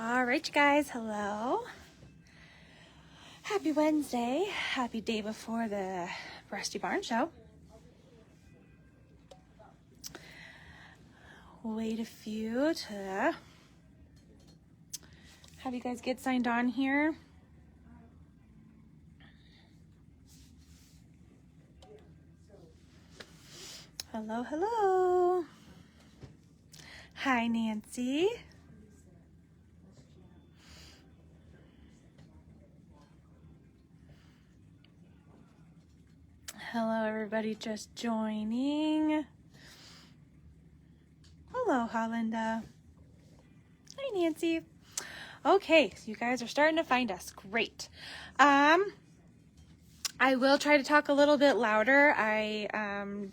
All right, you guys, hello. Happy Wednesday. Happy day before the Rusty Barn Show. Wait a few to have you guys get signed on here. Hello, hello. Hi, Nancy. Hello, everybody just joining. Hello, Linda. Hi, Nancy. Okay, so you guys are starting to find us. Great. I will try to talk a little bit louder. I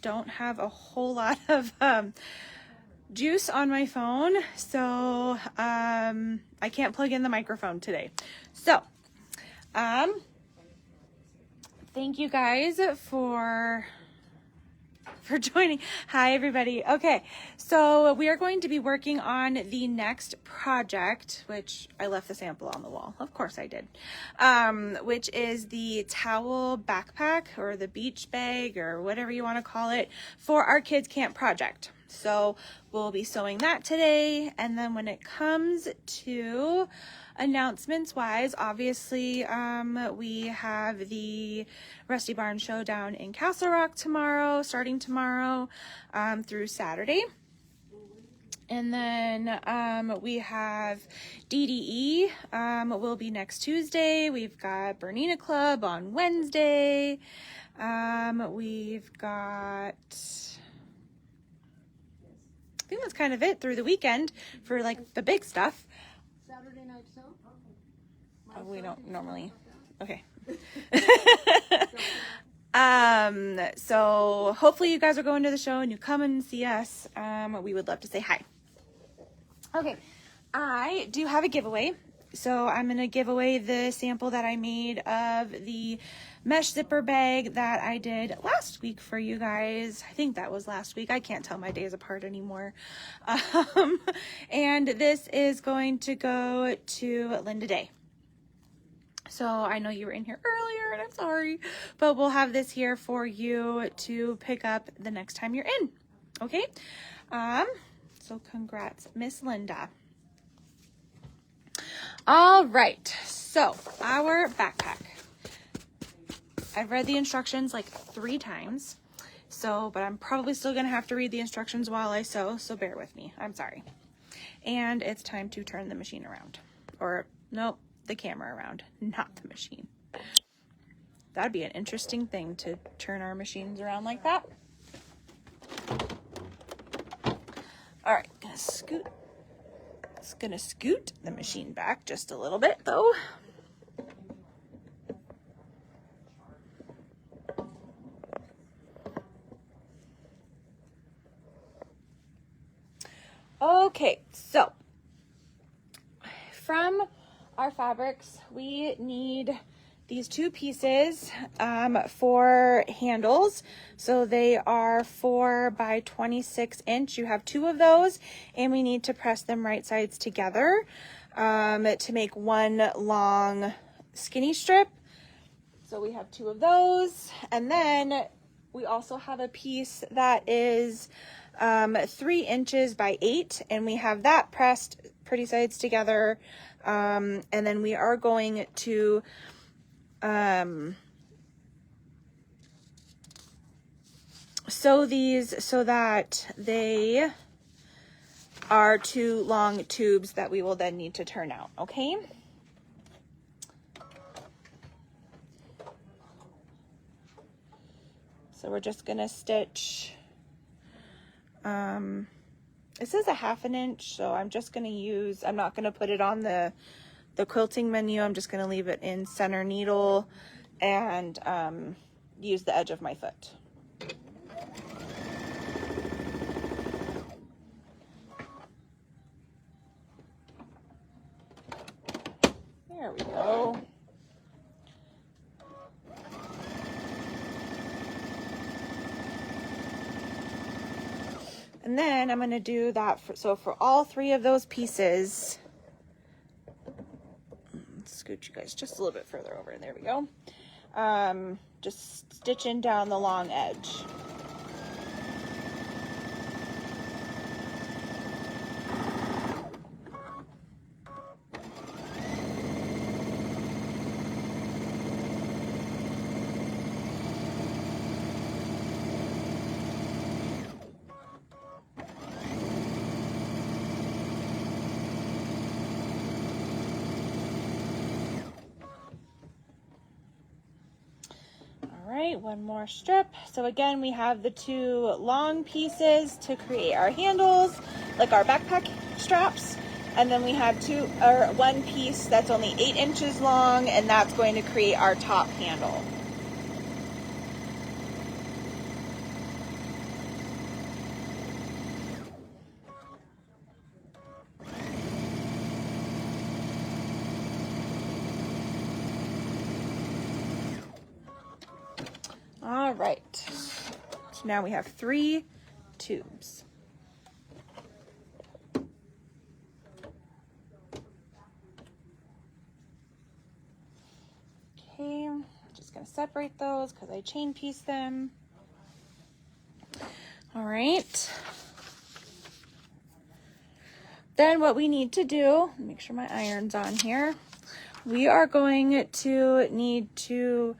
don't have a whole lot of juice on my phone, so I can't plug in the microphone today. So, thank you guys for joining. Hi, everybody. Okay, so we are going to be working on the next project, which I left the sample on the wall. Of course I did. Which is the towel backpack or the beach bag or whatever you want to call it for our kids camp project. So we'll be sewing that today. And then when it comes to announcements wise, obviously, we have the Rusty Barn Show down in Castle Rock tomorrow, starting tomorrow, through Saturday. And then, we have DDE, will be next Tuesday. We've got Bernina Club on Wednesday. We've got, I think that's kind of it through the weekend for like the big stuff. Saturday night show? Oh, we don't normally. Okay. So hopefully you guys are going to the show and you come and see us. We would love to say hi. Okay. I do have a giveaway. So I'm going to give away the sample that I made of the mesh zipper bag that I did last week for you guys. I think that was last week. I can't tell my days apart anymore. And this is going to go to Linda Day. So I know you were in here earlier and I'm sorry, but we'll have this here for you to pick up the next time you're in. Okay. So congrats, Miss Linda. All right, so our backpack. I've read the instructions like 3 times, but I'm probably still gonna have to read the instructions while I sew, so bear with me, I'm sorry. And it's time to turn the machine around, or nope, the camera around, not the machine. That'd be an interesting thing to turn our machines around like that. All right, gonna scoot the machine back just a little bit though. Okay, so from our fabrics, we need these 2 pieces for handles. So they are 4 by 26 inch. You have 2 of those, and we need to press them right sides together to make one long skinny strip. So we have 2 of those, and then we also have a piece that is 3 inches by 8, and we have that pressed pretty sides together. And then we are going to sew these so that they are 2 long tubes that we will then need to turn out, okay? So we're just gonna stitch, it says 1/2 inch, so I'm just gonna use, I'm not gonna put it on the quilting menu. I'm just gonna leave it in center needle and use the edge of my foot. There we go. And then I'm going to do that for all 3 of those pieces, scooch you guys just a little bit further over. There we go. Just stitching down the long edge. One more strip. So again, we have the two long pieces to create our handles, like our backpack straps, and then we have one piece that's only 8 inches long, and that's going to create our top handle. All right, so now we have 3 tubes. Okay, I'm just gonna separate those because I chain piece them. All right. Then what we need to do, make sure my iron's on here, we are going to need to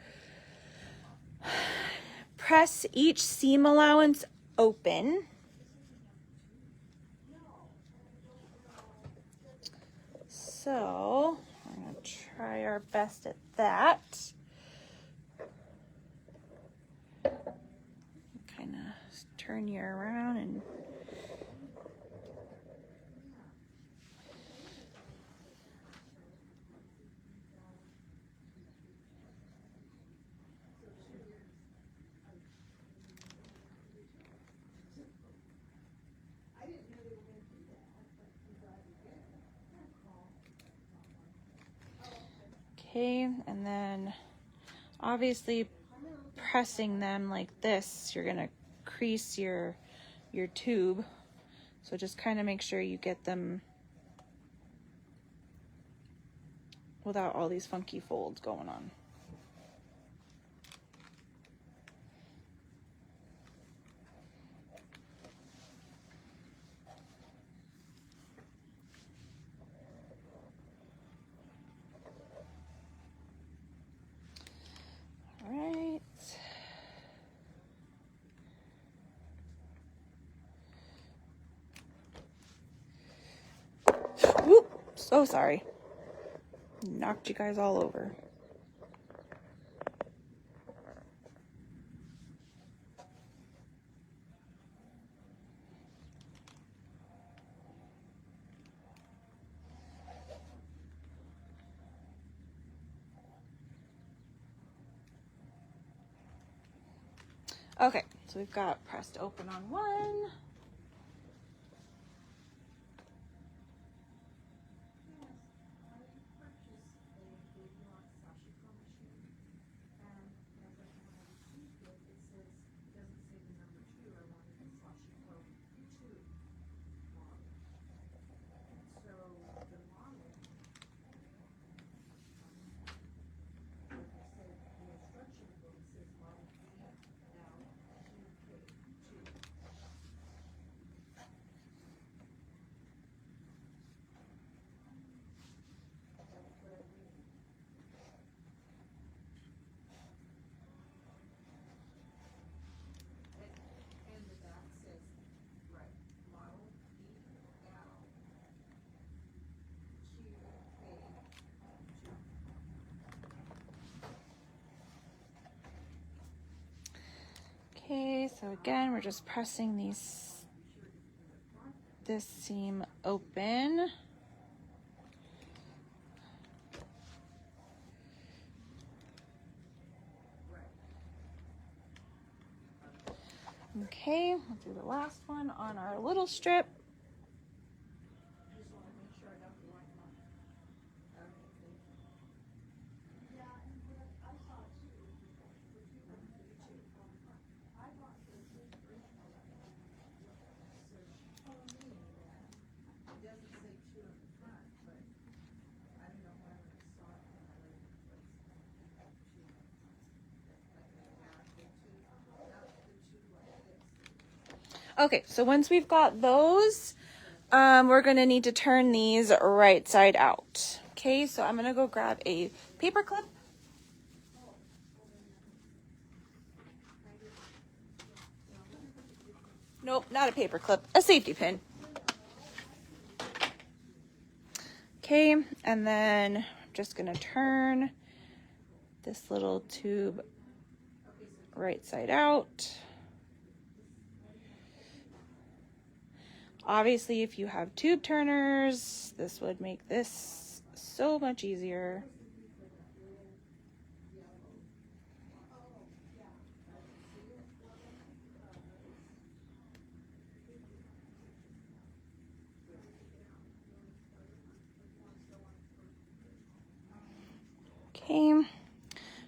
press each seam allowance open. So we're going to try our best at that. Kind of turn you around and okay, and then obviously pressing them like this, you're gonna crease your tube. So just kind of make sure you get them without all these funky folds going on. All right. Whoop, so sorry. Knocked you guys all over. Okay, so we've got pressed open on one. Okay, so again, we're just pressing this seam open. Okay, we'll do the last one on our little strip. Okay, so once we've got those, we're gonna need to turn these right side out. Okay, so I'm gonna go grab a paper clip. Nope, not a paper clip, a safety pin. Okay, and then I'm just gonna turn this little tube right side out. Obviously, if you have tube turners, this would make this so much easier. Okay,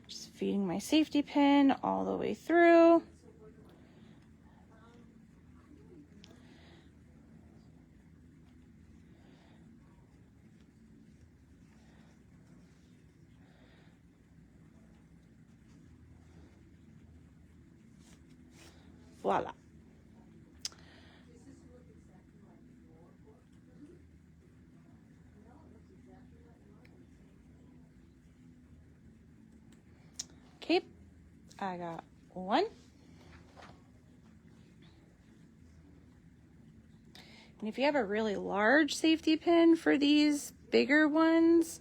just feeding my safety pin all the way through. Voila. Okay, I got one. And if you have a really large safety pin for these bigger ones,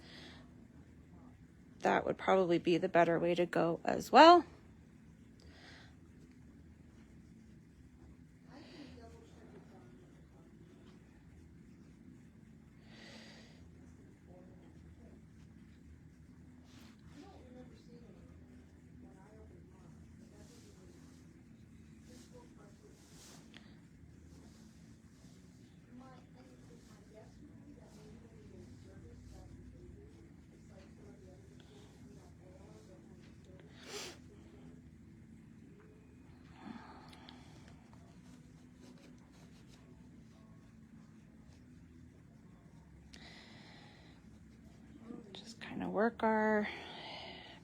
that would probably be the better way to go as well. Just kind of work our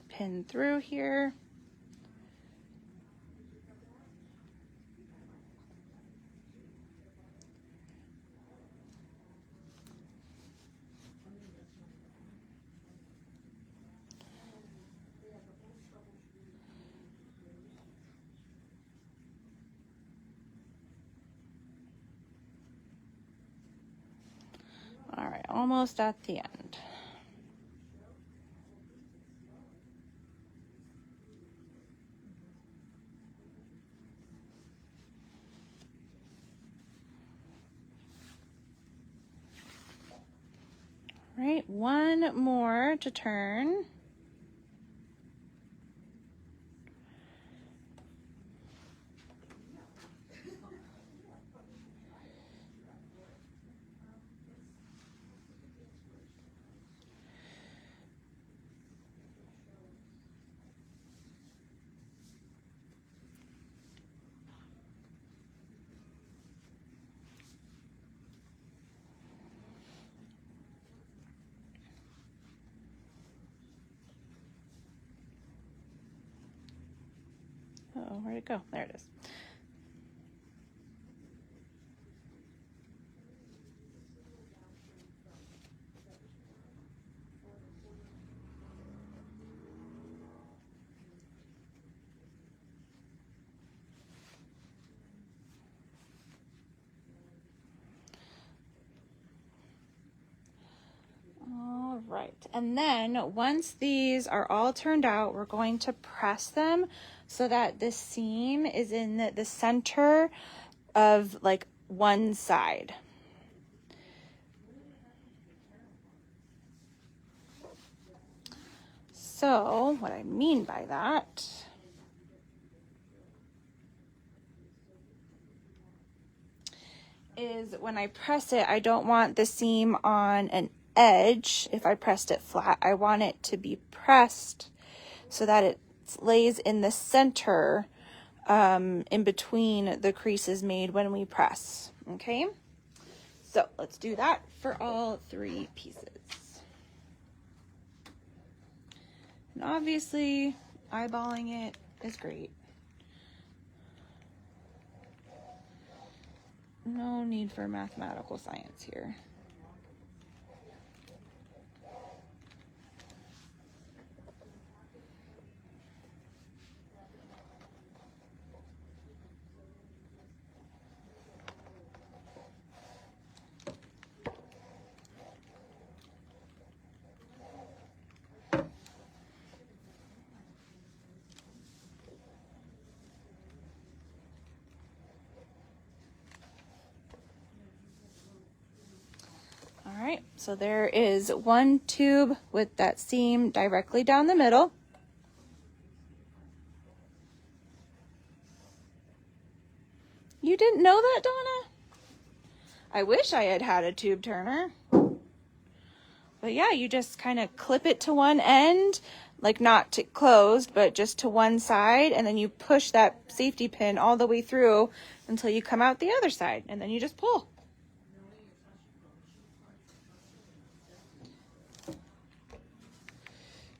pin through here. All right, almost at the end. All right, one more to turn. Uh-oh, where'd it go? There it is. All right, and then once these are all turned out, we're going to press them so that the seam is in the center of like one side. So what I mean by that is when I press it, I don't want the seam on an edge. If I pressed it flat, I want it to be pressed so that it lays in the center, in between the creases made when we press. Okay, so let's do that for all three pieces. And obviously, eyeballing it is great. no need for mathematical science here. All right, so there is one tube with that seam directly down the middle. You didn't know that, Donna? I wish I had had a tube turner. But yeah, you just kind of clip it to one end, like not to closed, but just to one side, and then you push that safety pin all the way through until you come out the other side, and then you just pull.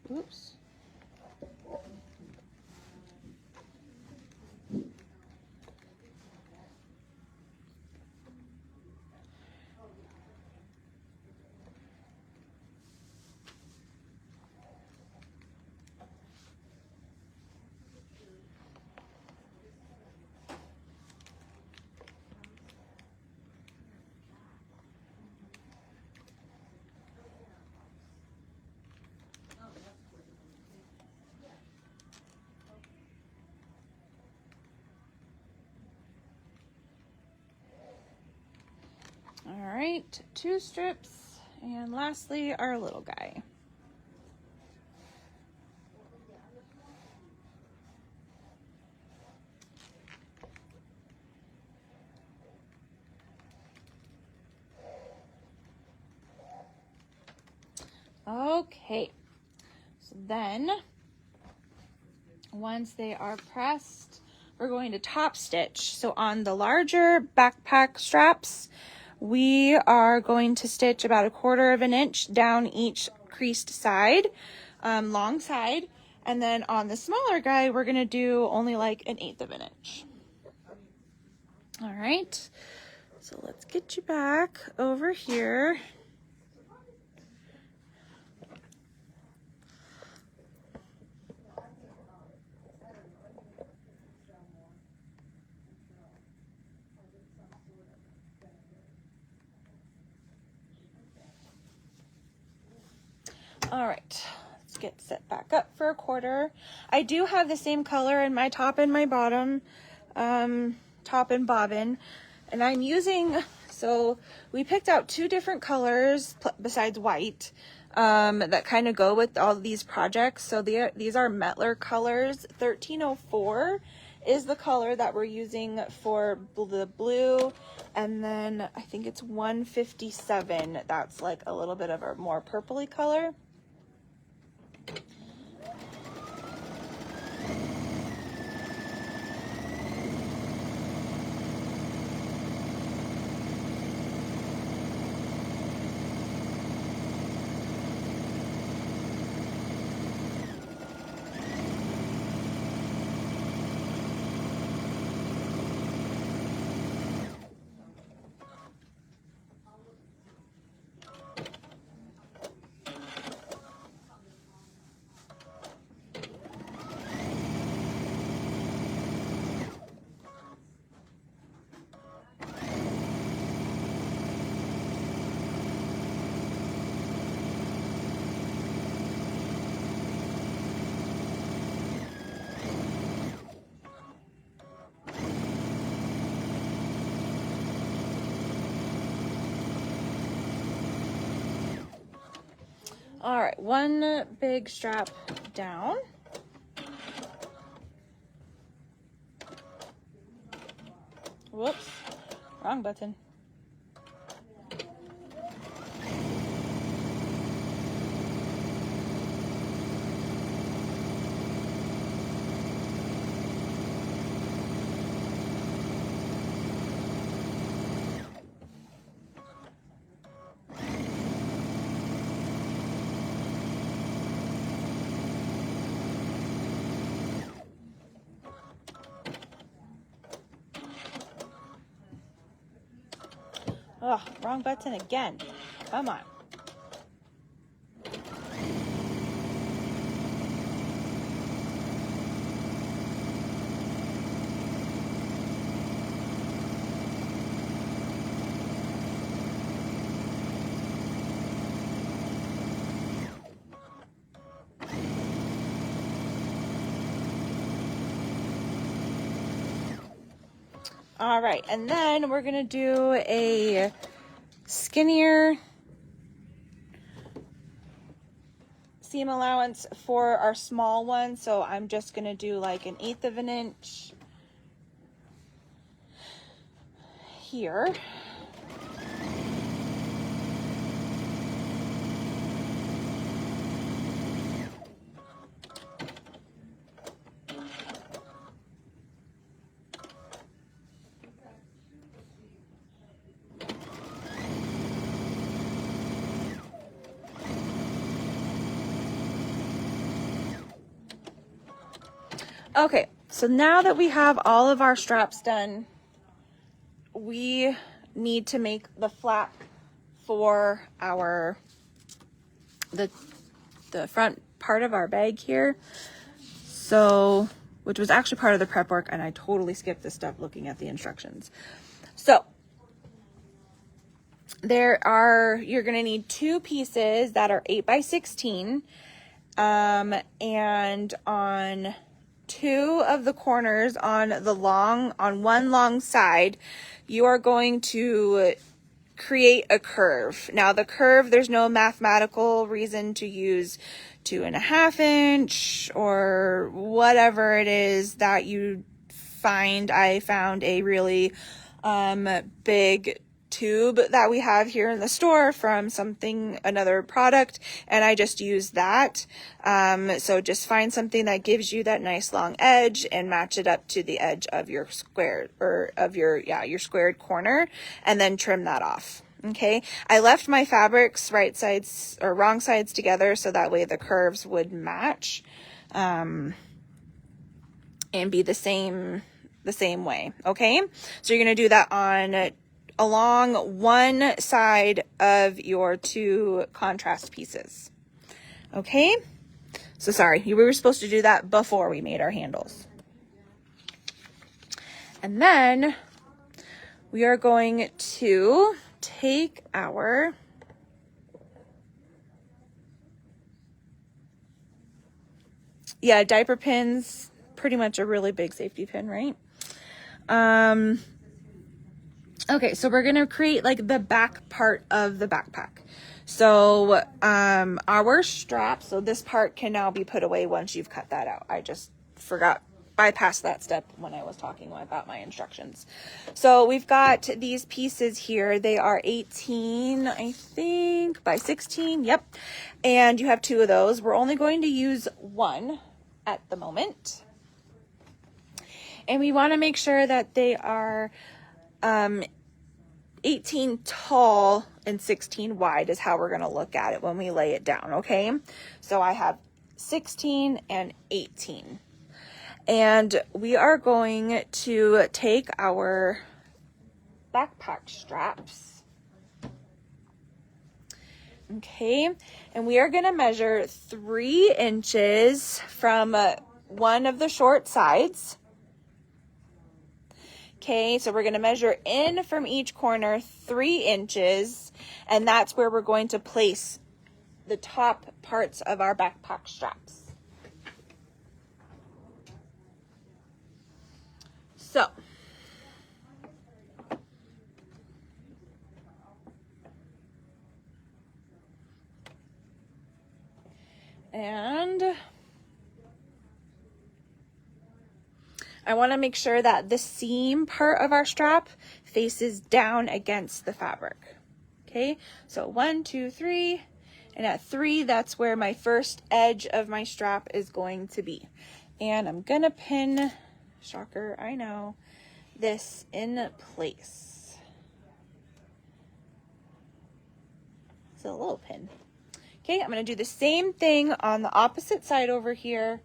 Oops. All right, 2 strips, and lastly, our little guy. Okay, so then once they are pressed, we're going to top stitch. So on the larger backpack straps, we are going to stitch about 1/4 of an inch down each creased side, long side. And then on the smaller guy, we're gonna do only like 1/8 of an inch. All right, so let's get you back over here. All right, let's get set back up for 1/4. I do have the same color in my top and my bottom, top and bobbin, and I'm using, so we picked out 2 different colors besides white that kind of go with all these projects. So these are Metler colors. 1304 is the color that we're using for the blue, and then I think it's 157 that's like a little bit of a more purpley color. All right, one big strap down. Whoops, wrong button. Oh, wrong button again. Come on. All right, and then we're gonna do a skinnier seam allowance for our small one. So I'm just gonna do like 1/8 of an inch here. Okay, so now that we have all of our straps done, we need to make the flap for our the front part of our bag here. So, which was actually part of the prep work, and I totally skipped this step looking at the instructions. So you're gonna need 2 pieces that are 8 by 16, and on 2 of the corners on one long side, you are going to create a curve. Now the curve, there's no mathematical reason to use 2.5 inch or whatever it is that you find. I found a really big tube that we have here in the store from another product, and I just use that. So just find something that gives you that nice long edge and match it up to the edge of your square, or of your squared corner, and then trim that off. Okay, I left my fabrics right sides or wrong sides together so that way the curves would match and be the same way. Okay, so you're going to do that along one side of your 2 contrast pieces. Okay, so sorry, we were supposed to do that before we made our handles. And then we are going to take our diaper pins, pretty much a really big safety pin, right? Okay, so we're gonna create like the back part of the backpack. So our strap, so this part can now be put away once you've cut that out. I just bypassed that step when I was talking about my instructions. So we've got these pieces here. They are 18, I think, by 16. Yep. And you have 2 of those. We're only going to use 1 at the moment. And we want to make sure that they are 18 tall and 16 wide is how we're going to look at it when we lay it down. Okay. So I have 16 and 18. And we are going to take our backpack straps. Okay. And we are going to measure 3 inches from one of the short sides. Okay, so we're going to measure in from each corner 3 inches, and that's where we're going to place the top parts of our backpack straps. So, and I want to make sure that the seam part of our strap faces down against the fabric. Okay, so 1, 2, 3, and at 3, that's where my first edge of my strap is going to be. And I'm gonna pin, shocker, I know, this in place. It's a little pin. Okay, I'm gonna do the same thing on the opposite side over here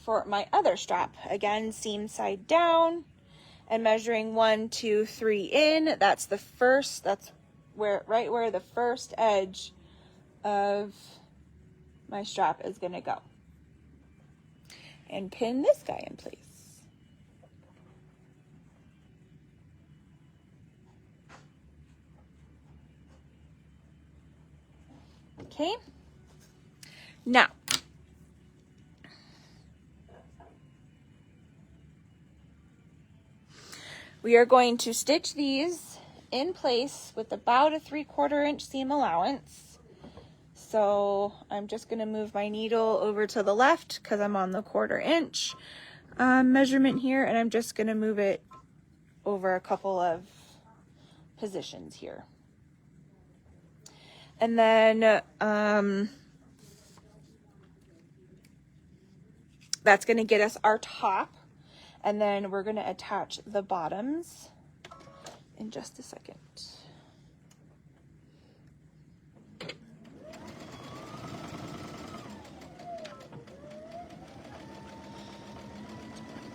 for my other strap. Again, seam side down, and measuring 1, 2, 3 in. That's the first, that's where, right where the first edge of my strap is going to go. And pin this guy in place. Okay. Now, we are going to stitch these in place with about a 3/4 inch seam allowance. So I'm just going to move my needle over to the left because I'm on the 1/4 inch measurement here, and I'm just going to move it over a couple of positions here. And then that's going to get us our top, and then we're going to attach the bottoms in just a second.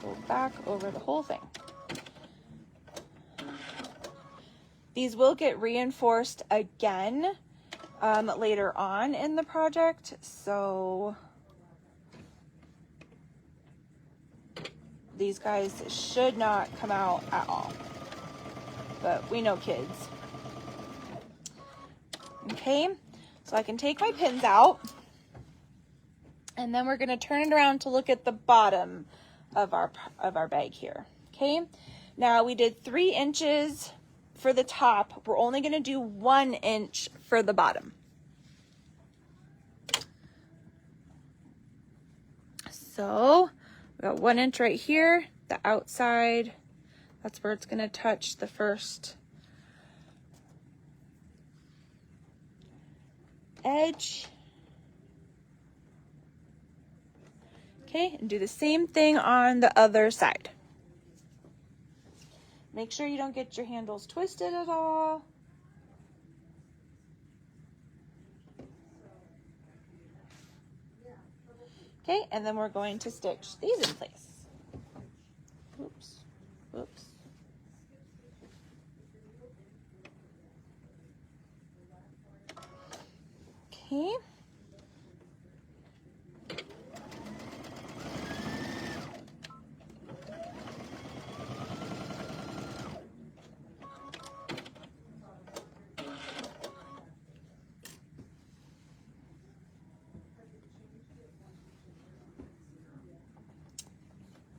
Go back over the whole thing. These will get reinforced again later on in the project, so these guys should not come out at all, but we know kids. Okay, so I can take my pins out, and then we're going to turn it around to look at the bottom of our bag here. Okay, now we did 3 inches for the top. We're only going to do 1 inch for the bottom. So we got 1 inch right here, the outside, that's where it's going to touch the first edge. Okay, and do the same thing on the other side. Make sure you don't get your handles twisted at all. Okay, and then we're going to stitch these in place. Oops, oops. Okay.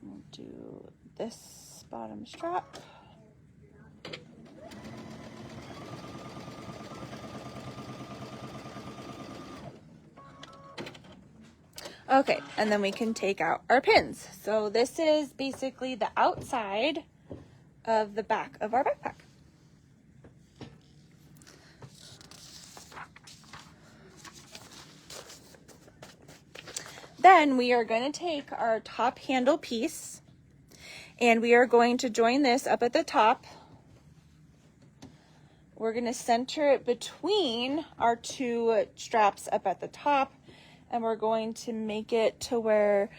We'll do this bottom strap. Okay, and then we can take out our pins. So this is basically the outside of the back of our backpack. Then we are going to take our top handle piece, and we are going to join this up at the top. We're going to center it between our 2 straps up at the top, and we're going to make it to where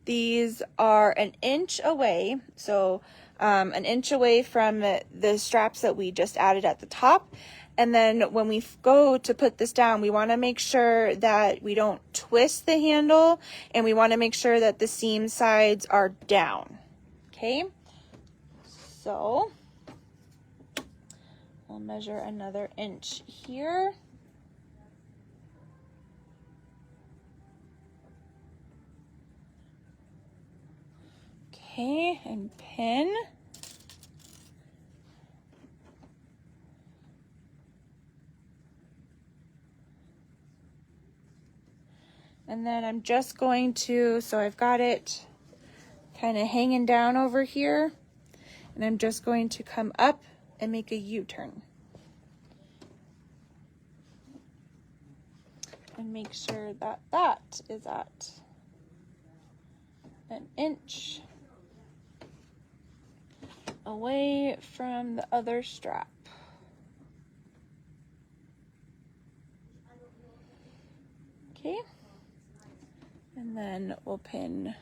these are 1 inch away. So 1 inch away from the straps that we just added at the top. And then when we go to put this down, we want to make sure that we don't twist the handle, and we want to make sure that the seam sides are down. Okay, so we'll measure another inch here. Okay, and pin. And then I'm just going to, so I've got it kind of hanging down over here, and I'm just going to come up and make a U-turn. And make sure that that is at 1 inch away from the other strap. Okay, and then we'll pin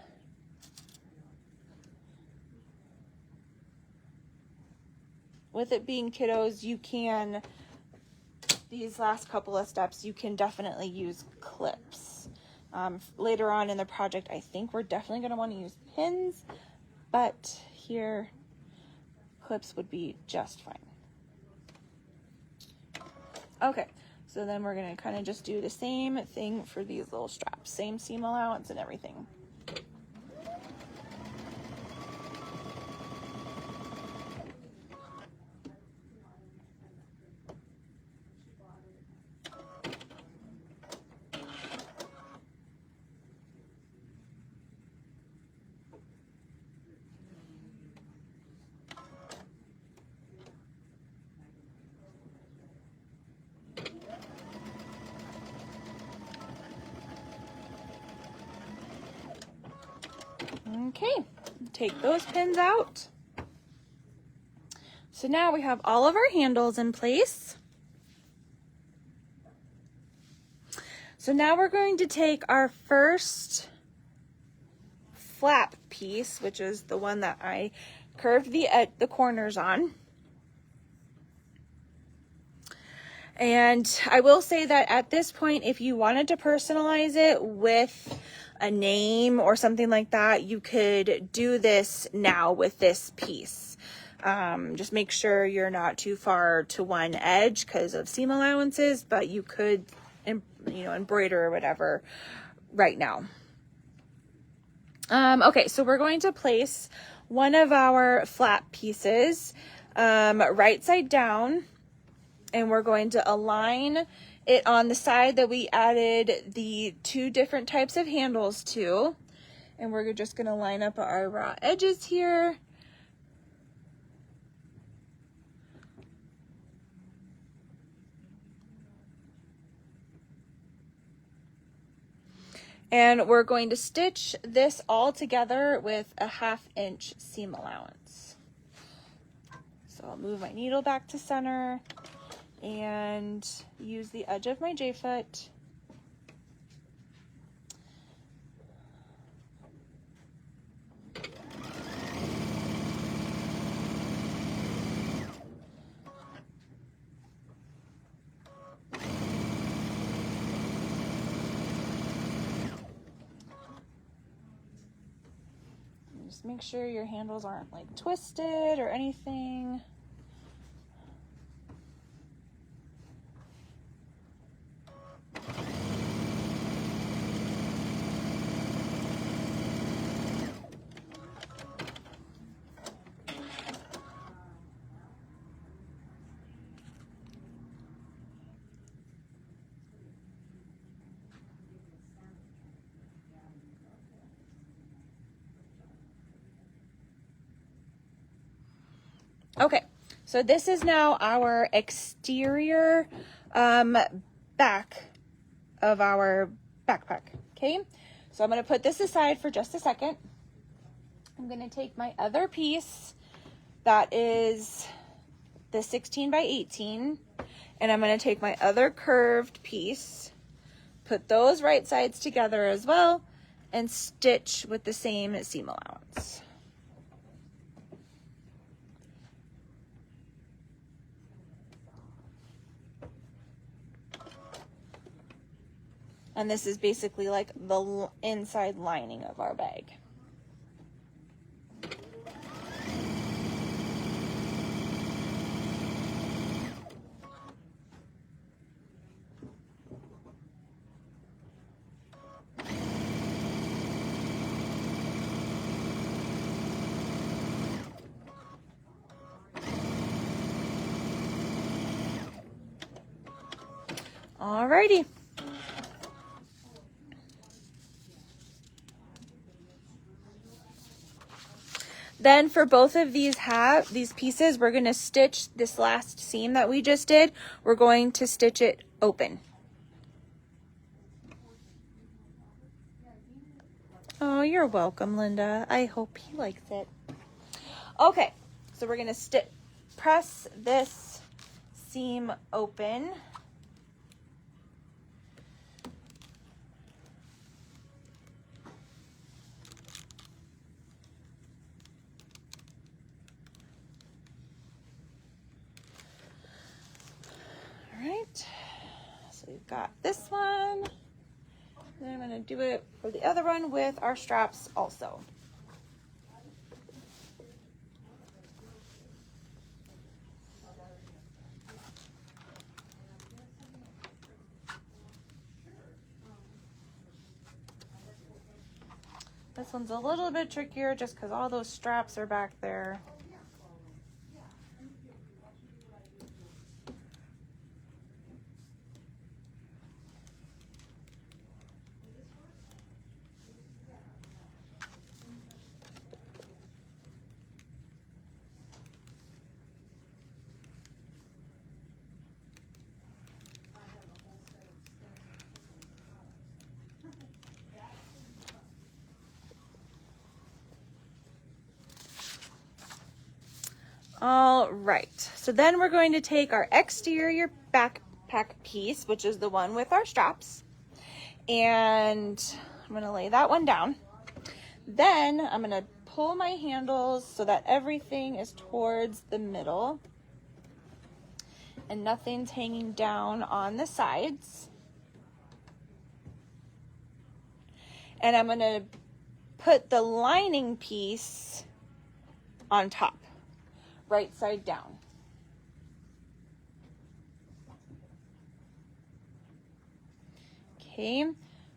with it being kiddos, you can, these last couple of steps, you can definitely use clips. Later on in the project, I think we're definitely going to want to use pins, but here, clips would be just fine. Okay, so then we're going to kind of just do the same thing for these little straps, same seam allowance and everything. Okay, take those pins out. So now we have all of our handles in place. So now we're going to take our first flap piece, which is the one that I curved the corners on. And I will say that at this point, if you wanted to personalize it with a name or something like that, you could do this now with this piece. Just make sure you're not too far to one edge because of seam allowances, but you could, embroider or whatever right now. Okay, so we're going to place one of our flap pieces right side down, and we're going to align it on the side that we added the two different types of handles to. And we're just going to line up our raw edges here. And we're going to stitch this all together with a 1/2 inch seam allowance. So I'll move my needle back to center and use the edge of my J-foot. Just make sure your handles aren't like twisted or anything. Okay, so this is now our exterior back of our backpack, okay? So I'm going to put this aside for just a second. I'm going to take my other piece that is the 16 by 18, and I'm going to take my other curved piece, put those right sides together as well, and stitch with the same seam allowance. And this is basically like the inside lining of our bag. Alrighty. Then for both of these pieces, we're going to stitch this last seam that we just did. We're going to stitch it open. Oh, you're welcome, Linda. I hope he likes it. Okay, so we're going to press this seam open. right, so we've got this one. And I'm going to do it for the other one with our straps also. This one's a little bit trickier just because all those straps are back there. All right, so then we're going to take our exterior backpack piece, which is the one with our straps, and I'm going to lay that one down. Then I'm going to pull my handles so that everything is towards the middle and nothing's hanging down on the sides. And I'm going to put the lining piece on top, right side down. Okay,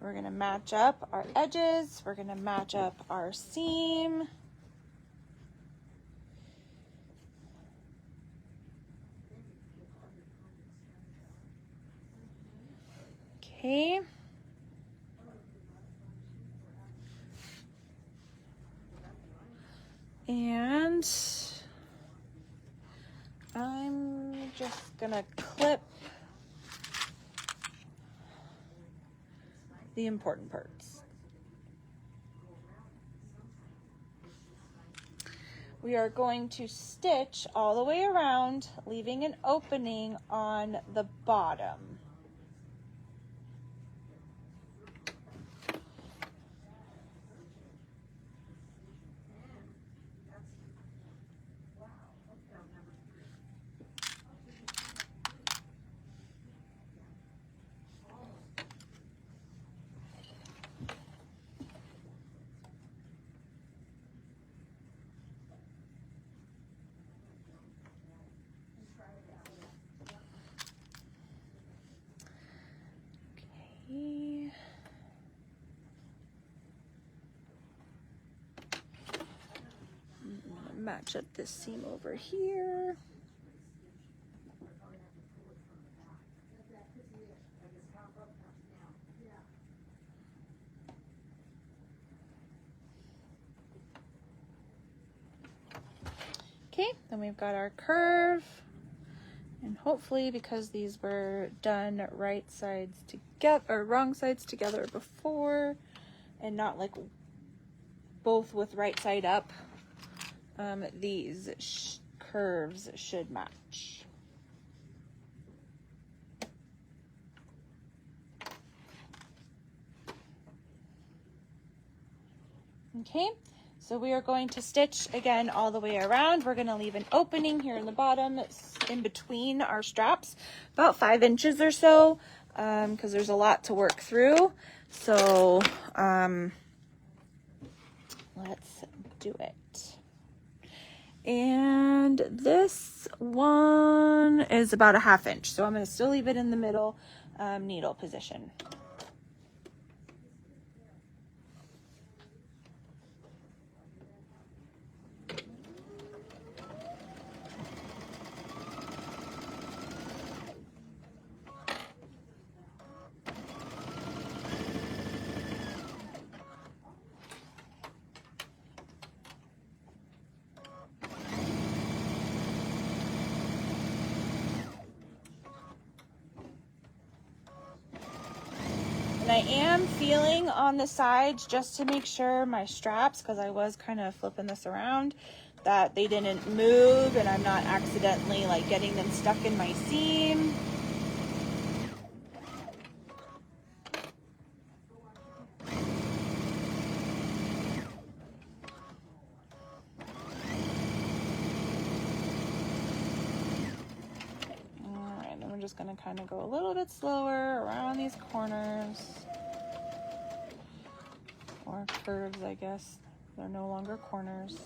we're going to match up our edges. We're going to match up our seam. Okay. And I'm just gonna clip the important parts. We are going to stitch all the way around, leaving an opening on the bottom. Okay. I'm gonna match up this seam over here. Okay, then we've got our curve, and hopefully, because these were done right sides together or wrong sides together before, and not like both with right side up, these curves should match. Okay. So we are going to stitch again all the way around. We're going to leave an opening here in the bottom in between our straps, about 5 inches or so, because there's a lot to work through. So let's do it. And this one is about a 1/2 inch. So I'm going to still leave it in the middle needle position. And I am feeling on the sides just to make sure my straps, because I was kind of flipping this around, that they didn't move and I'm not accidentally like getting them stuck in my seam. just going to kind of go a little bit slower around these corners, or curves, I guess. They're no longer corners.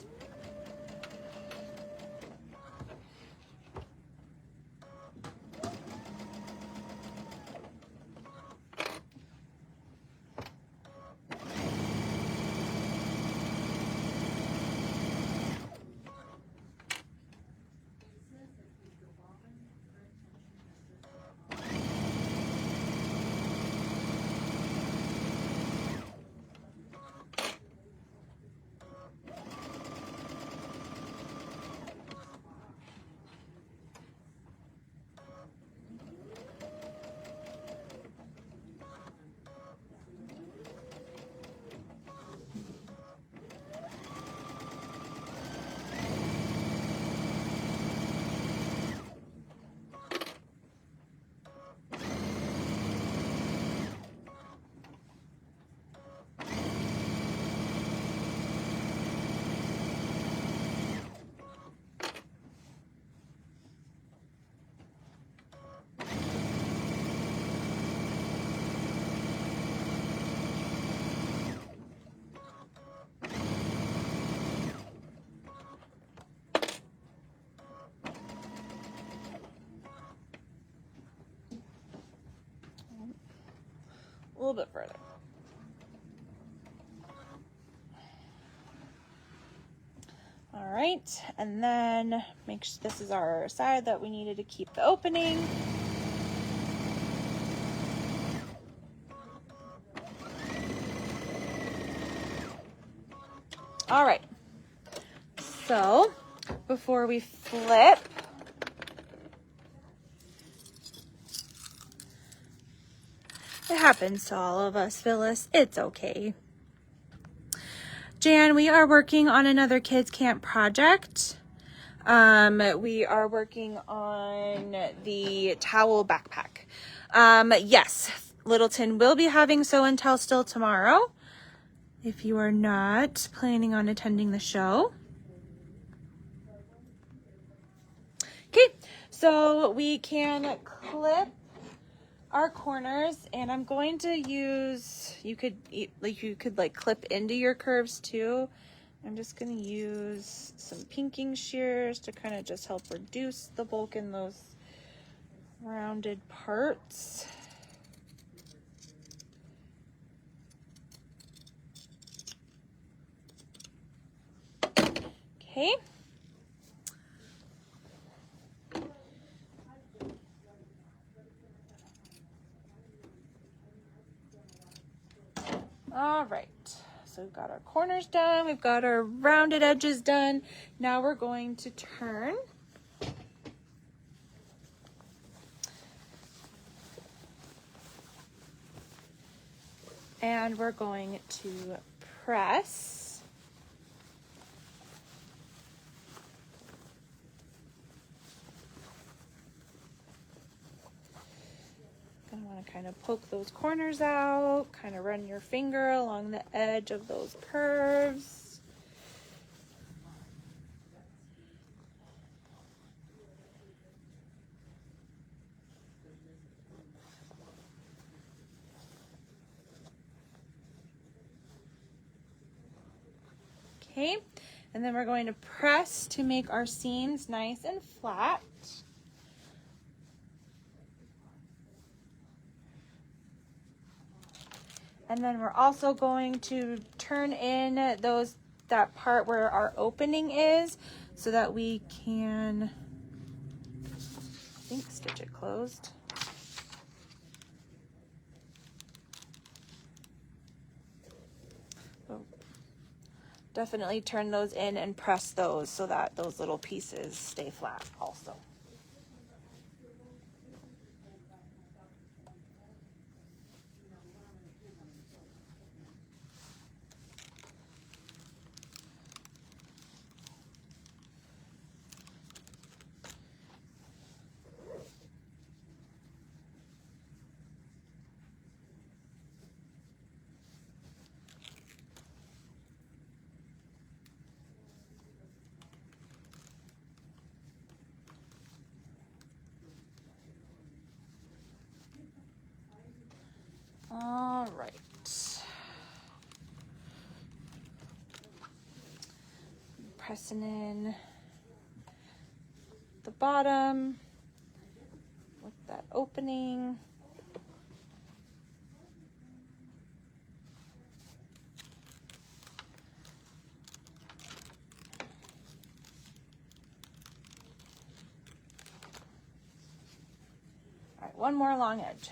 A little bit further. All right, and then make sure this is our side that we needed to keep the opening. All right, so before we flip, it happens to all of us, Phyllis. It's okay. Jan, we are working on another kids camp project. We are working on the towel backpack. Yes, Littleton will be having Show and Tell still tomorrow, if you are not planning on attending the show. Okay, so we can clip our corners, and I'm going to use, you could clip into your curves too. I'm just going to use some pinking shears to kind of just help reduce the bulk in those rounded parts. Okay. All right, so we've got our corners done, we've got our rounded edges done. Now we're going to turn. And we're going to press. Gonna want to kind of poke those corners out, kind of run your finger along the edge of those curves. Okay, and then we're going to press to make our seams nice and flat. And then we're also going to turn in that part where our opening is, so that we can, I think, stitch it closed. Oh. Definitely turn those in and press those so that those little pieces stay flat also. All right. Pressing in the bottom with that opening. All right, one more long edge.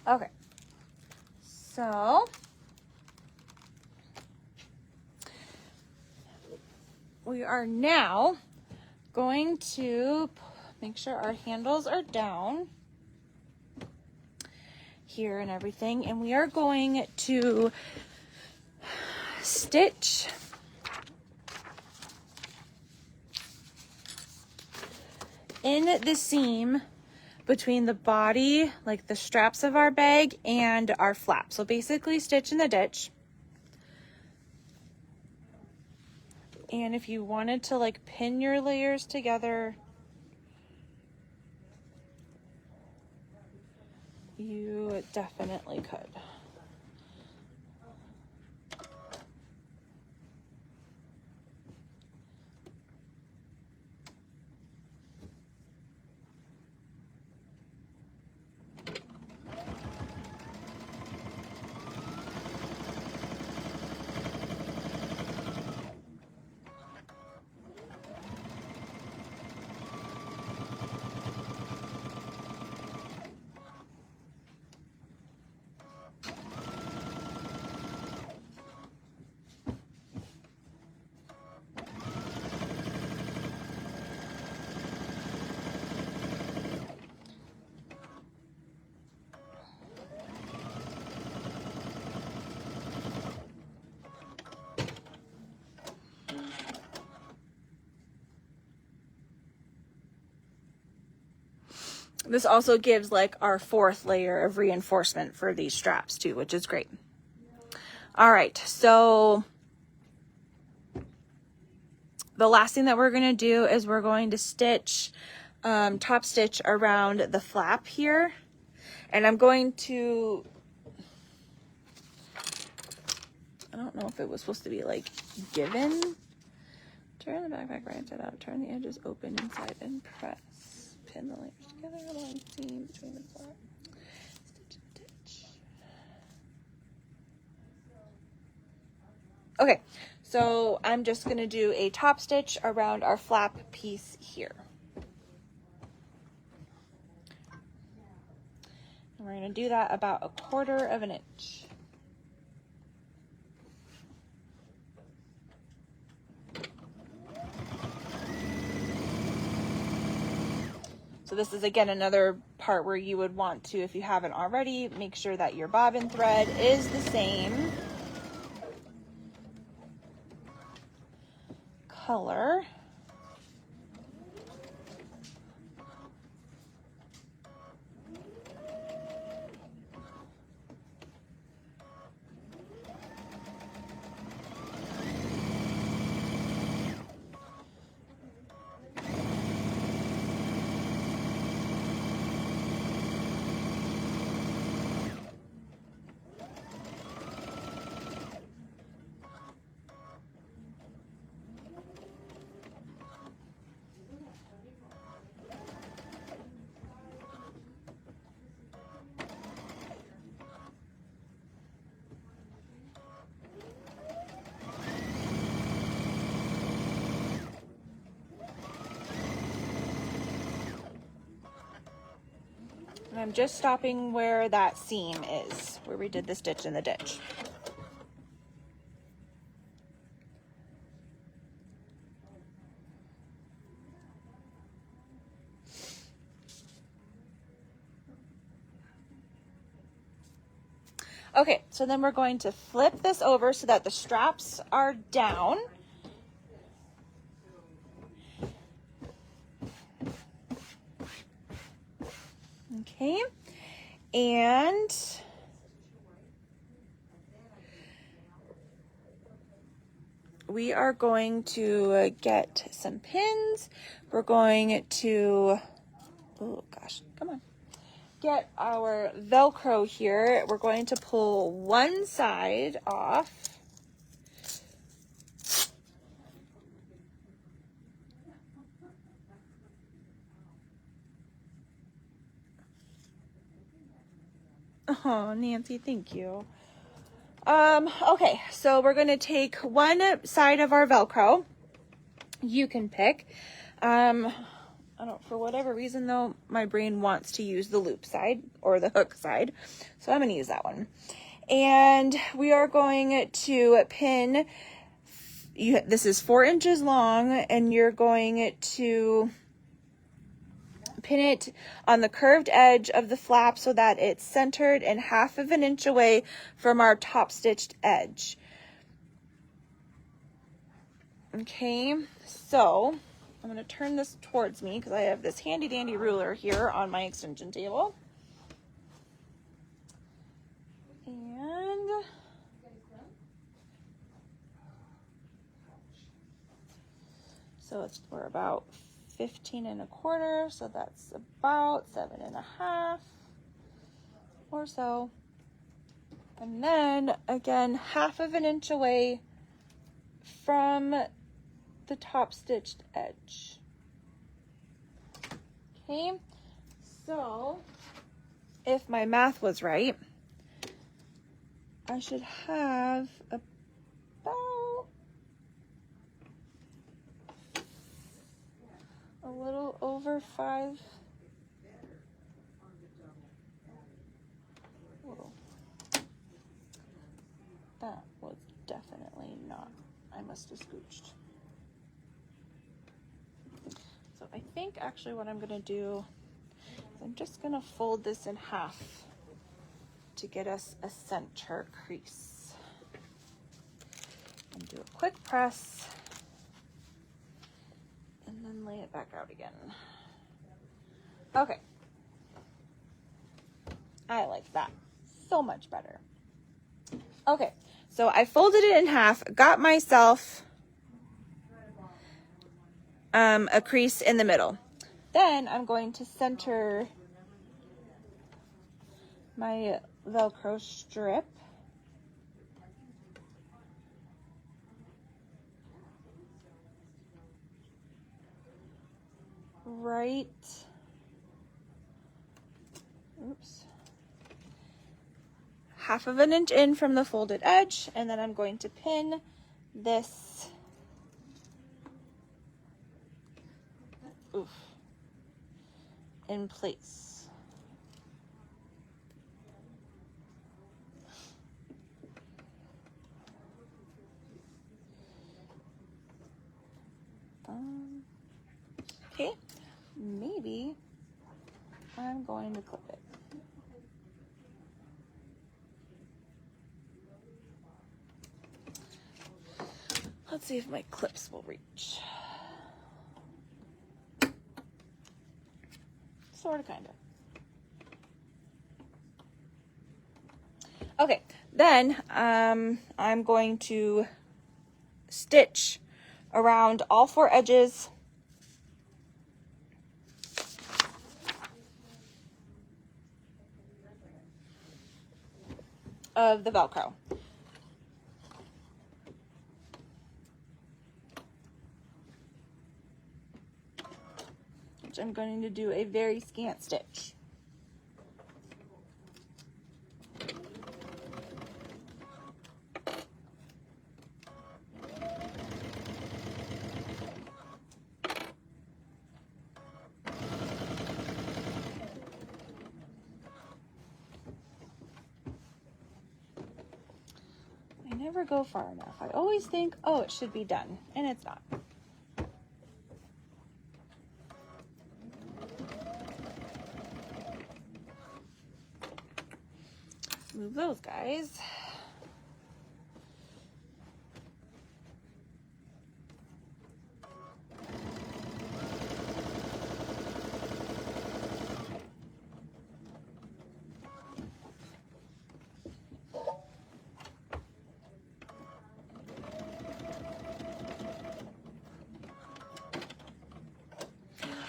Okay, so we are now going to make sure our handles are down here and everything, and we are going to stitch in the seam between the body, like the straps of our bag, and our flap. So basically stitch in the ditch. And if you wanted to like pin your layers together, you definitely could. This also gives like our fourth layer of reinforcement for these straps too, which is great. All right, so the last thing that we're going to do is we're going to stitch, top stitch around the flap here. And I'm going to, I don't know if it was supposed to be like given. Turn the backpack right side out, turn the edges open inside and press. Pin the layers together along the seam between the flap. Stitch in the ditch. Okay, so I'm just gonna do a top stitch around our flap piece here. And we're gonna do that about 1/4 of an inch. So this is again another part where you would want to, if you haven't already, make sure that your bobbin thread is the same color. And I'm just stopping where that seam is, where we did the stitch in the ditch. Okay, so then we're going to flip this over so that the straps are down. Okay, and we are going to get some pins. We're going to, oh gosh, come on. Get our Velcro here. We're going to pull one side off. Oh, Nancy, thank you. Okay, so we're going to take one side of our Velcro. You can pick. I don't, for whatever reason though, my brain wants to use the loop side or the hook side. So I'm going to use that one. And we are going to pin, this is 4 inches long, and you're going to pin it on the curved edge of the flap so that it's centered and 1/2 inch away from our top stitched edge. Okay, so I'm going to turn this towards me because I have this handy dandy ruler here on my extension table. And so we're about 15 1/4, so that's about 7 1/2 or so. And then again, 1/2 inch away from the top stitched edge. Okay, so if my math was right, I should have about a little over 5. Whoa. That was definitely not. I must have scooched. So I think actually what I'm going to do is I'm just going to fold this in half to get us a center crease. And do a quick press and then lay it back out again. Okay. I like that so much better. Okay, so I folded it in half, got myself a crease in the middle. Then I'm going to center my Velcro strip. Right, oops, 1/2 inch in from the folded edge, and then I'm going to pin this in place. Okay, maybe I'm going to clip it. Let's see if my clips will reach. Sort of, kind of. Okay, then I'm going to stitch around all 4 edges of the Velcro. Which I'm going to do a very scant stitch. I never go far enough. I always think, oh, it should be done, and it's not. Move those guys.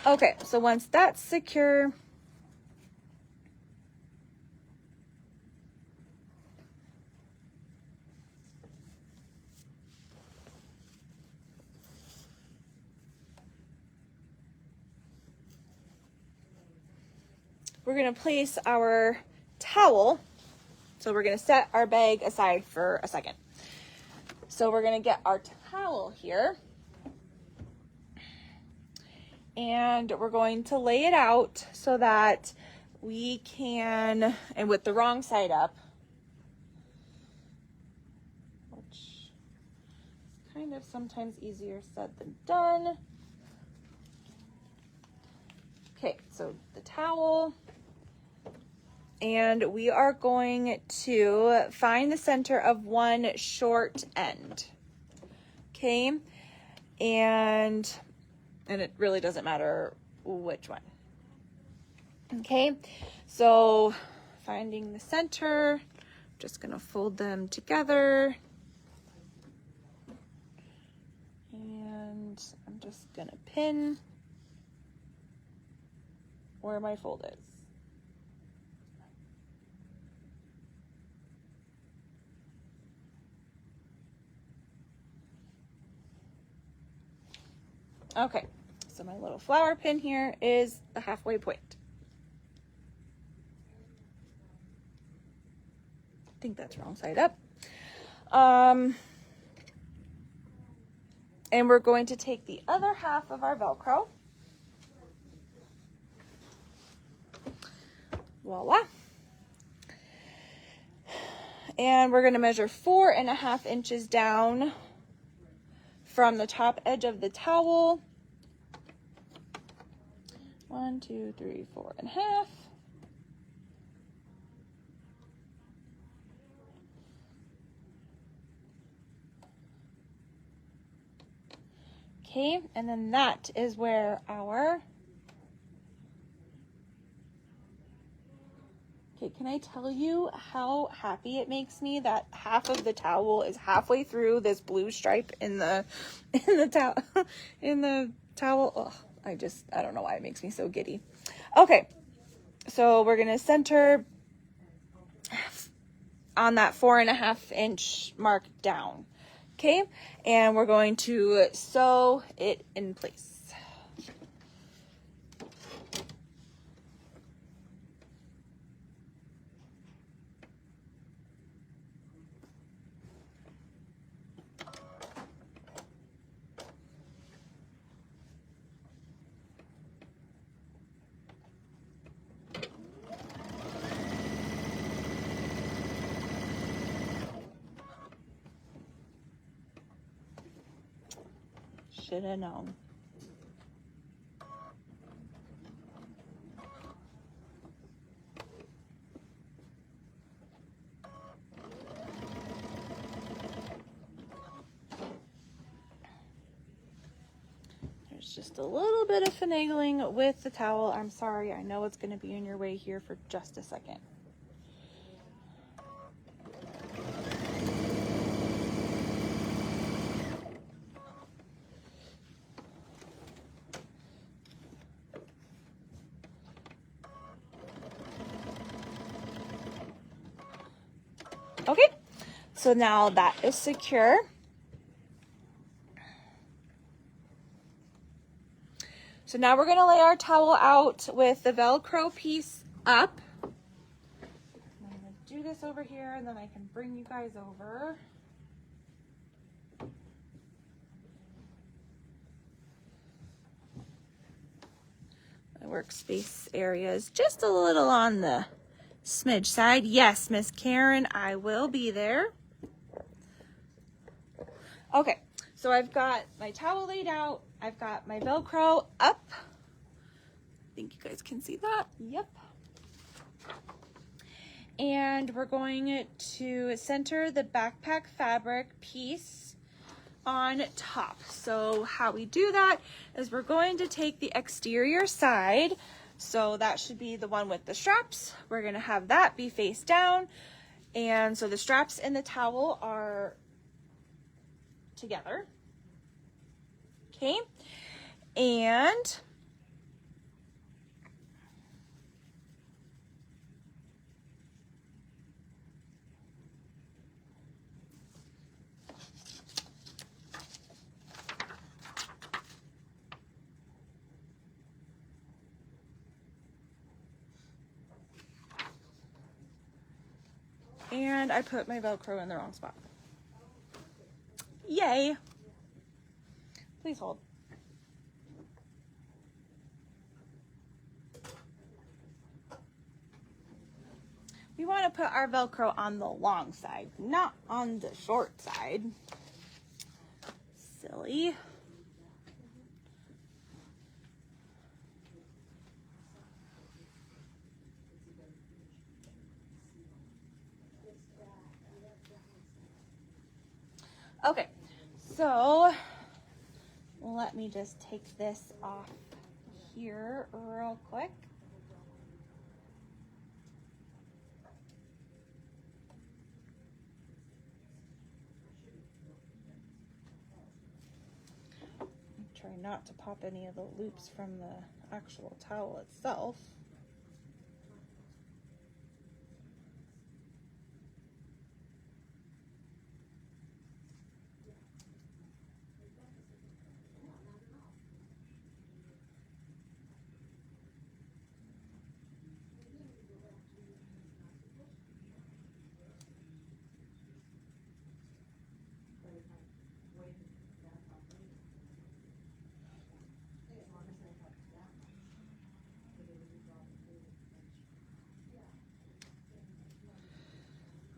Okay, so once that's secure, we're going to place our towel. So we're going to set our bag aside for a second. So we're going to get our towel here. And we're going to lay it out so that we can, and with the wrong side up, which is kind of sometimes easier said than done. Okay, so the towel, and we are going to find the center of one short end. Okay, and it really doesn't matter which one. Okay, so finding the center, just gonna fold them together. And I'm just gonna pin where my fold is. Okay, so my little flower pin here is the halfway point. I think that's wrong side up. And we're going to take the other half of our Velcro. Voila. And we're going to measure 4.5 inches down from the top edge of the towel. 1, 2, 3, 4.5. Okay, and then that is where our, okay, can I tell you how happy it makes me that half of the towel is halfway through this blue stripe in the towel. Oh, I don't know why it makes me so giddy. Okay, so we're gonna center on that 4.5 inch mark down. Okay, and we're going to sew it in place. Should have known. There's just a little bit of finagling with the towel. I'm sorry, I know it's going to be in your way here for just a second. Okay, so now that is secure. So now we're gonna lay our towel out with the Velcro piece up. I'm gonna do this over here and then I can bring you guys over. My workspace area is just a little on the smidge side. Yes, Miss Karen, I will be there. Okay, so I've got my towel laid out. I've got my Velcro up. I think you guys can see that. Yep. And we're going to center the backpack fabric piece on top. So how we do that is we're going to take the exterior side. So that should be the one with the straps. We're gonna have that be face down. And so the straps and the towel are together. Okay. And And I put my Velcro in the wrong spot. Yay. Please hold. We want to put our Velcro on the long side, not on the short side. Silly. Okay, so let me just take this off here real quick. Try not to pop any of the loops from the actual towel itself.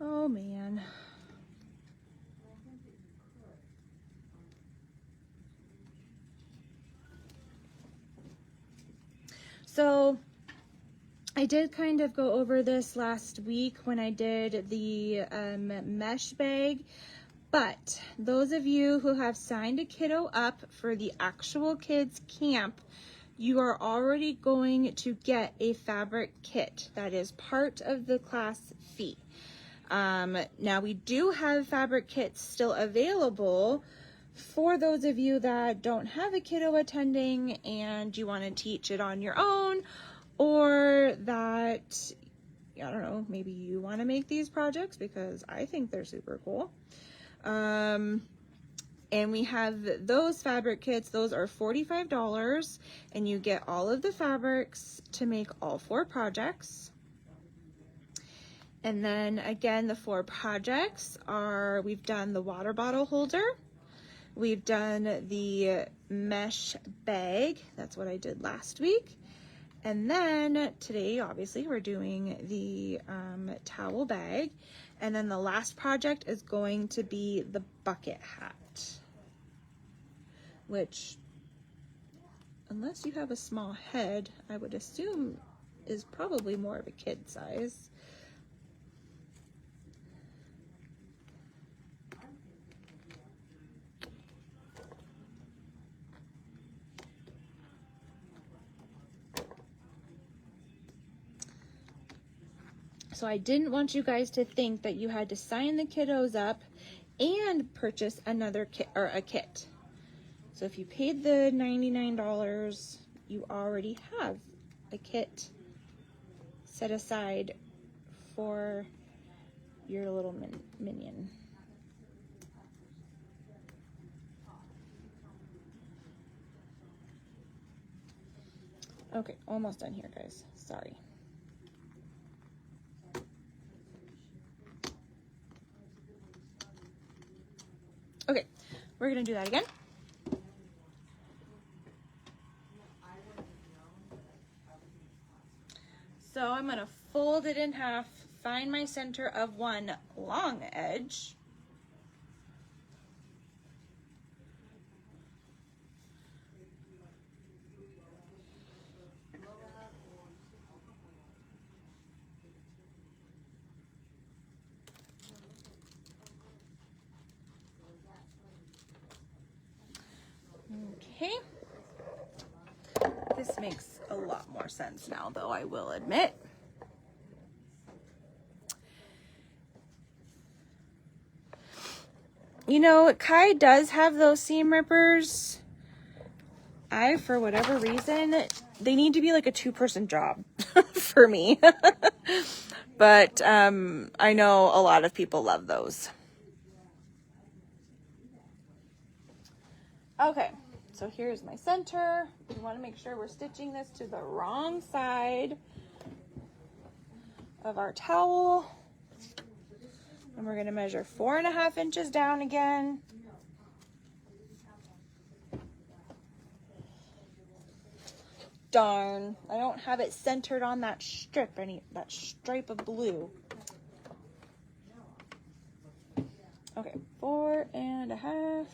Oh man. So I did kind of go over this last week when I did the mesh bag, but those of you who have signed a kiddo up for the actual kids camp, you are already going to get a fabric kit that is part of the class fee. Now we do have fabric kits still available for those of you that don't have a kiddo attending and you want to teach it on your own, or that, I don't know, maybe you want to make these projects because I think they're super cool. And we have those fabric kits. Those are $45 and you get all of the fabrics to make all 4 projects. And then again, the 4 projects are, we've done the water bottle holder, we've done the mesh bag, that's what I did last week. And then today, obviously, we're doing the towel bag. And then the last project is going to be the bucket hat, which, unless you have a small head, I would assume is probably more of a kid size. So I didn't want you guys to think that you had to sign the kiddos up and purchase another kit or a kit. So if you paid the $99, you already have a kit set aside for your little minion. Okay, almost done here, guys. Sorry. Okay, we're gonna do that again. So I'm gonna fold it in half, find my center of one long edge. Okay, this makes a lot more sense now, though, I will admit. You know, Kai does have those seam rippers. For whatever reason, they need to be like a 2-person job for me. But I know a lot of people love those. Okay, so here's my center. We want to make sure we're stitching this to the wrong side of our towel. And we're going to measure 4.5 inches down again. Darn, I don't have it centered on that strip, that stripe of blue. Okay, 4.5.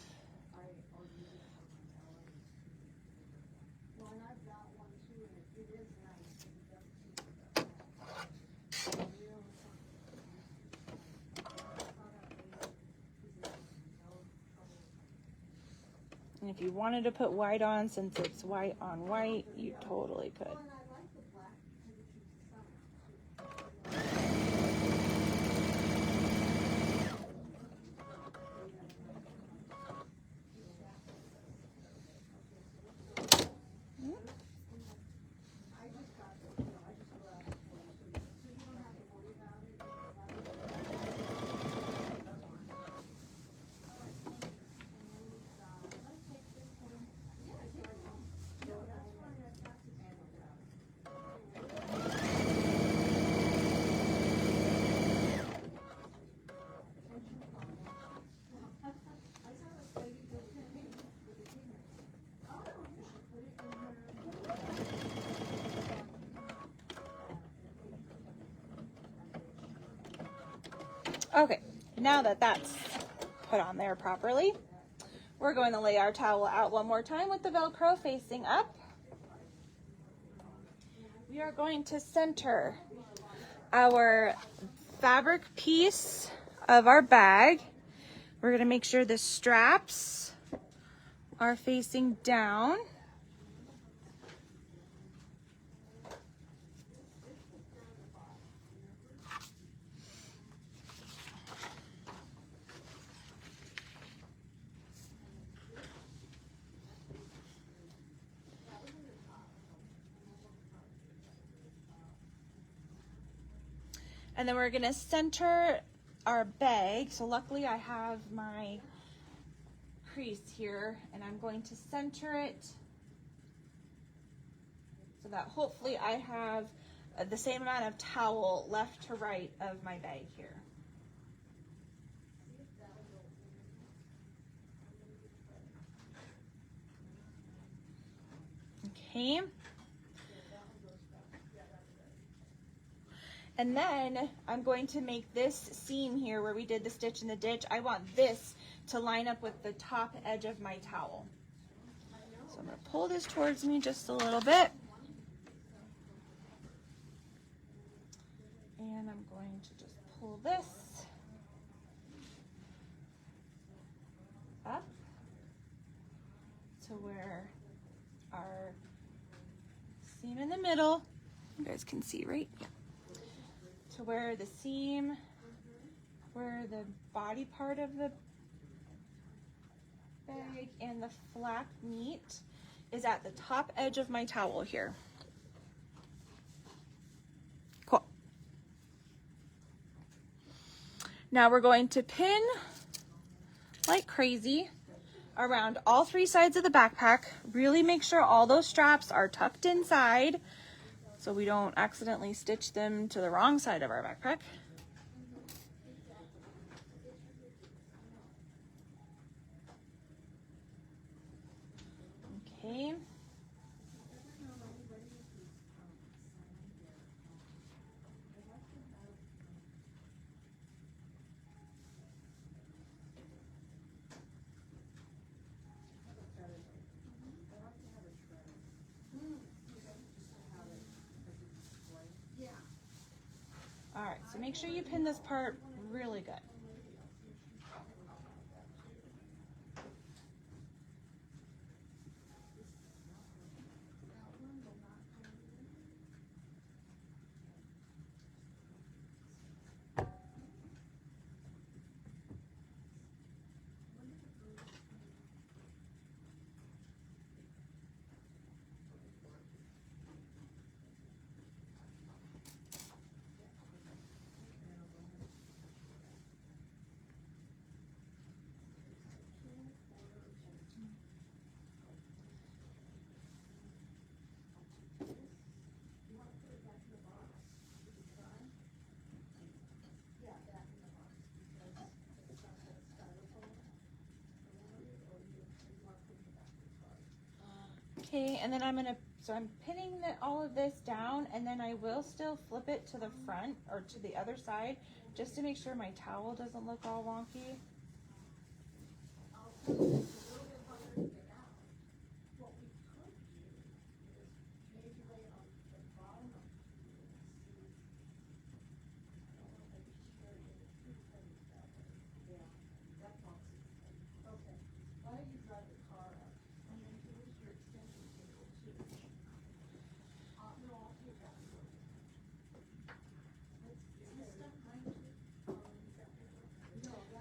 And if you wanted to put white on, since it's white on white, you totally could. Okay, now that that's put on there properly, we're going to lay our towel out one more time with the Velcro facing up. We are going to center our fabric piece of our bag. We're going to make sure the straps are facing down. And then we're going to center our bag. So luckily I have my crease here, and I'm going to center it so that hopefully I have the same amount of towel left to right of my bag here. Okay. And then I'm going to make this seam here where we did the stitch in the ditch. I want this to line up with the top edge of my towel. So I'm going to pull this towards me just a little bit. And I'm going to just pull this up to where our seam in the middle, you guys can see, right? Yeah. To where the seam, where the body part of the bag and the flap meet is at the top edge of my towel here. Cool. Now we're going to pin like crazy around all 3 sides of the backpack. Really make sure all those straps are tucked inside so we don't accidentally stitch them to the wrong side of our backpack. Okay. All right, so make sure you pin this part really good. and then I'm pinning all of this down, and then I will still flip it to the front or to the other side just to make sure my towel doesn't look all wonky.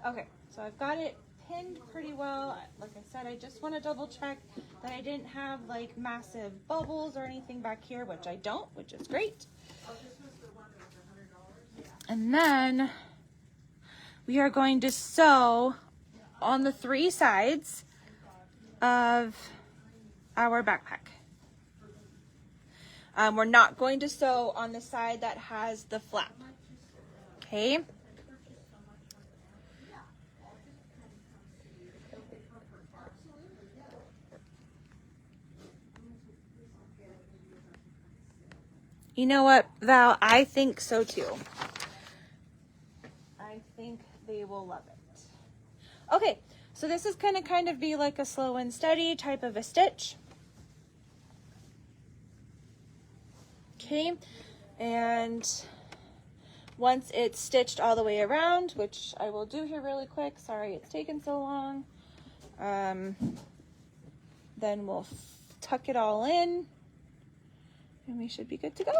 Okay, so I've got it pinned pretty well. Like I said, I just want to double check that I didn't have like massive bubbles or anything back here, which I don't, which is great. And then we are going to sew on the 3 sides of our backpack. We're not going to sew on the side that has the flap. Okay. You know what, Val? I think so too. I think they will love it. Okay, so this is going to kind of be like a slow and steady type of a stitch. Okay, and once it's stitched all the way around, which I will do here really quick, sorry it's taken so long, then we'll tuck it all in, and we should be good to go.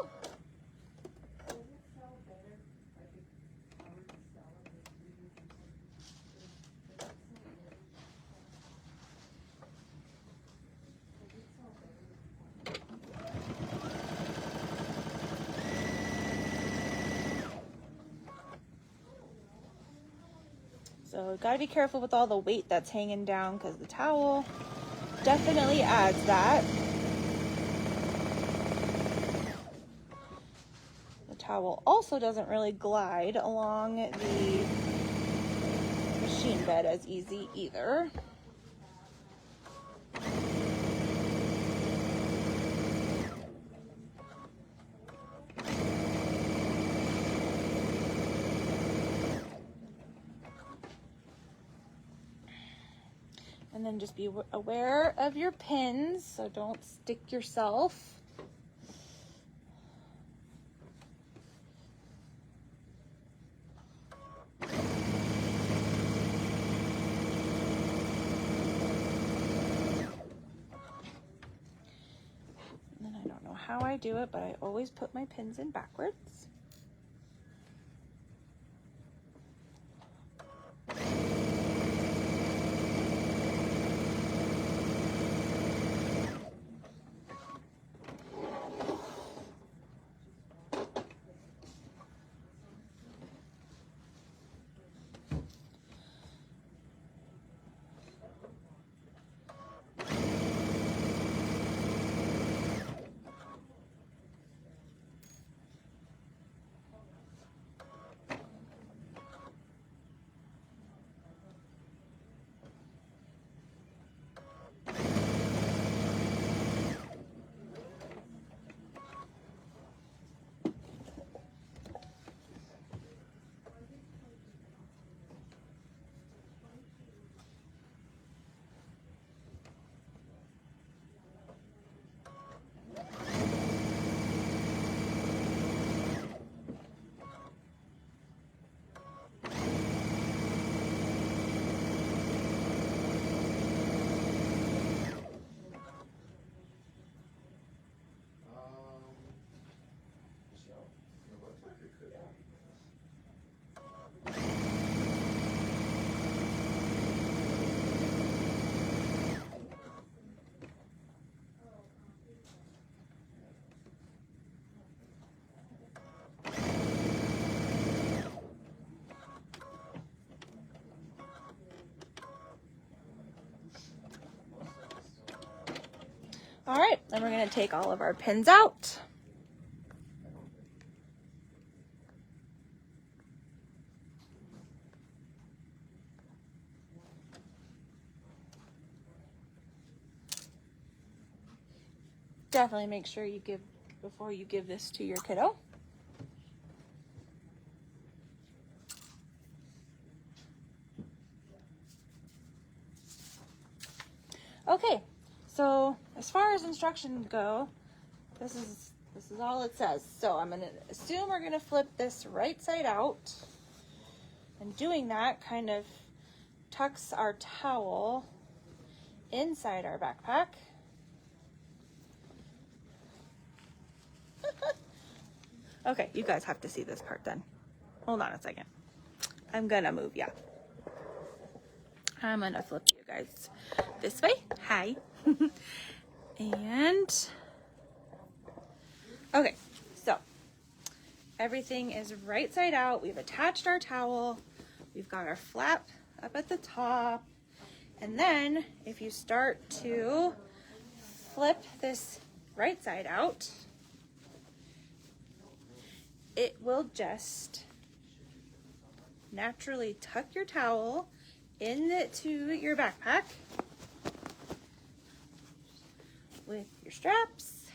So gotta be careful with all the weight that's hanging down because the towel definitely adds that. The towel also doesn't really glide along the machine bed as easy either. And then just be aware of your pins, so don't stick yourself. And then I don't know how I do it, but I always put my pins in backwards. All right, then we're going to take all of our pins out. definitely make sure you give, before you give this to your kiddo. Okay, so as far as instructions go, this is all it says. So I'm gonna assume we're gonna flip this right side out, and doing that kind of tucks our towel inside our backpack. Okay, you guys have to see this part then. Hold on a second. I'm gonna move ya. I'm gonna flip you guys this way. Hi. And okay, so everything is right side out. We've attached our towel. We've got our flap up at the top. And then if you start to flip this right side out, it will just naturally tuck your towel into your backpack with your straps.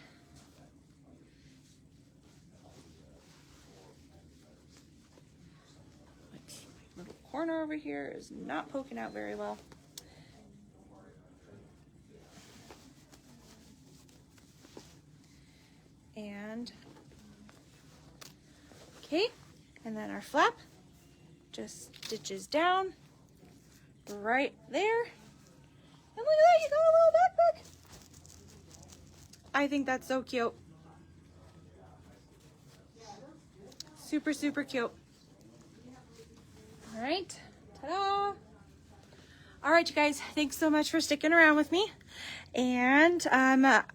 My little corner over here is not poking out very well. And okay, and then our flap just stitches down right there. And look at that, you got a little backpack. I think that's so cute. Super, super cute. All right, ta-da. All right, you guys, thanks so much for sticking around with me. And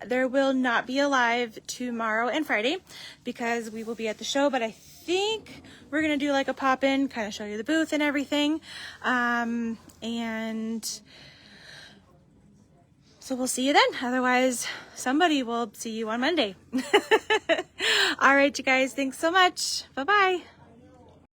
there will not be a live tomorrow and Friday because we will be at the show, but I think we're gonna do like a pop-in, kind of show you the booth and everything. And so we'll see you then. Otherwise, somebody will see you on Monday. All right, you guys, thanks so much. Bye-bye.